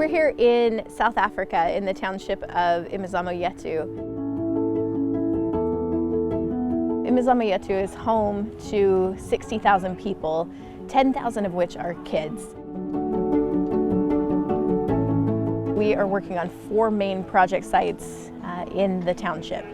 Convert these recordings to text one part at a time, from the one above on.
We're here in South Africa in the township of Imizamo Yethu. Imizamo Yethu is home to 60,000 people, 10,000 of which are kids. We are working on 4 main project sites in the township.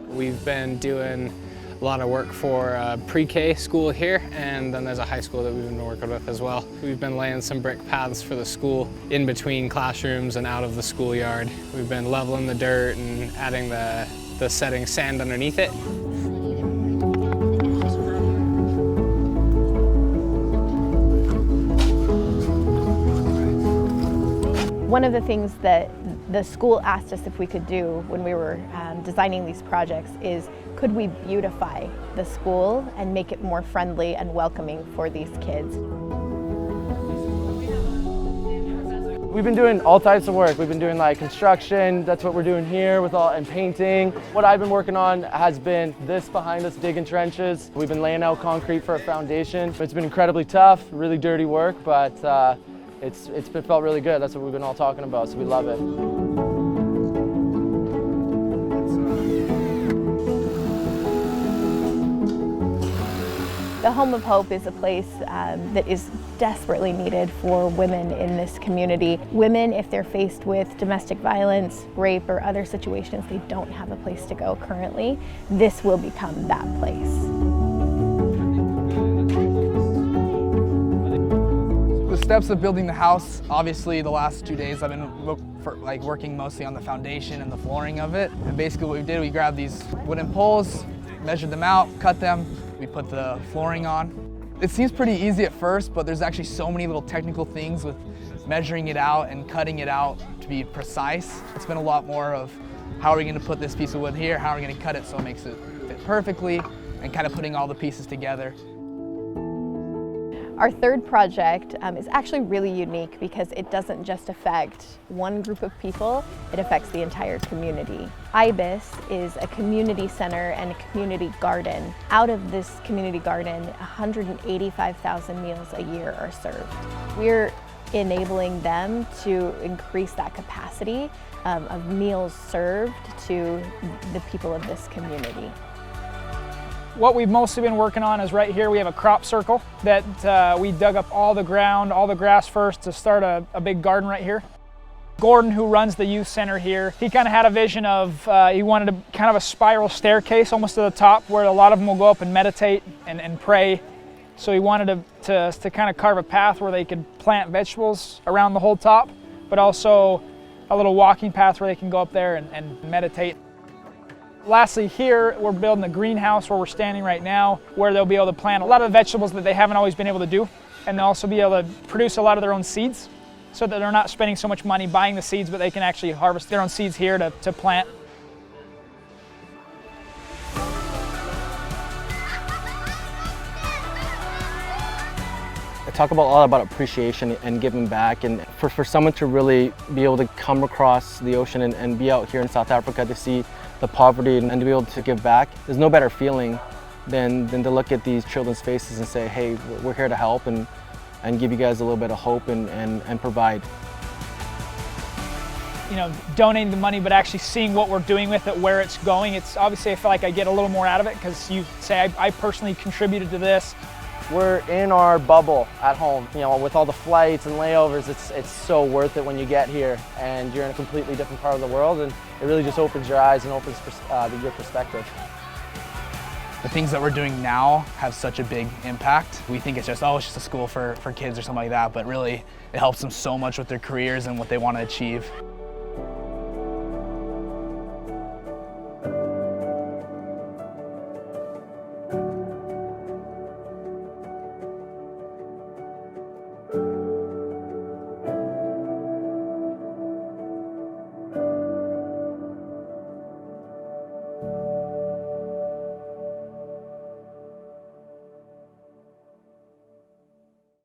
We've been doing a lot of work for a pre-K school here, and then there's a high school that we've been working with as well. We've been laying some brick paths for the school in between classrooms and out of the schoolyard. We've been leveling the dirt and adding the setting sand underneath it. One of the things that the school asked us if we could do when we were designing these projects is, could we beautify the school and make it more friendly and welcoming for these kids? We've been doing all types of work. We've been doing like construction, that's what we're doing here and painting. What I've been working on has been this behind us, digging trenches. We've been laying out concrete for a foundation. It's been incredibly tough, really dirty work, but it's felt really good. That's what we've been all talking about, so we love it. The Home of Hope is a place that is desperately needed for women in this community. Women, if they're faced with domestic violence, rape, or other situations, they don't have a place to go currently. This will become that place. The steps of building the house, obviously the last 2 days I've been working mostly on the foundation and the flooring of it. And basically what we did, we grabbed these wooden poles, measured them out, cut them, we put the flooring on. It seems pretty easy at first, but there's actually so many little technical things with measuring it out and cutting it out to be precise. It's been a lot more of how are we gonna put this piece of wood here, how are we gonna cut it so it makes it fit perfectly, and kind of putting all the pieces together. Our third project is actually really unique because it doesn't just affect one group of people, it affects the entire community. IBIS is a community center and a community garden. Out of this community garden, 185,000 meals a year are served. We're enabling them to increase that capacity of meals served to the people of this community. What we've mostly been working on is right here we have a crop circle that we dug up all the ground, all the grass first to start a big garden right here. Gordon, who runs the youth center here, he kind of had a vision of, he wanted kind of a spiral staircase almost to the top where a lot of them will go up and meditate and pray. So he wanted to kind of carve a path where they could plant vegetables around the whole top, but also a little walking path where they can go up there and meditate. Lastly, here we're building a greenhouse where we're standing right now, where they'll be able to plant a lot of the vegetables that they haven't always been able to do, and they'll also be able to produce a lot of their own seeds so that they're not spending so much money buying the seeds, but they can actually harvest their own seeds here to plant. I talk a lot about appreciation and giving back, and for someone to really be able to come across the ocean and be out here in South Africa to see the poverty and to be able to give back, there's no better feeling than to look at these children's faces and say, hey, we're here to help and give you guys a little bit of hope and provide. You know, donating the money, but actually seeing what we're doing with it, where it's going. It's obviously, I feel like I get a little more out of it because you say I personally contributed to this. We're in our bubble at home, you know, with all the flights and layovers. It's so worth it when you get here and you're in a completely different part of the world, and it really just opens your eyes and opens your perspective. The things that we're doing now have such a big impact. We think it's just a school for kids or something like that, but really it helps them so much with their careers and what they want to achieve.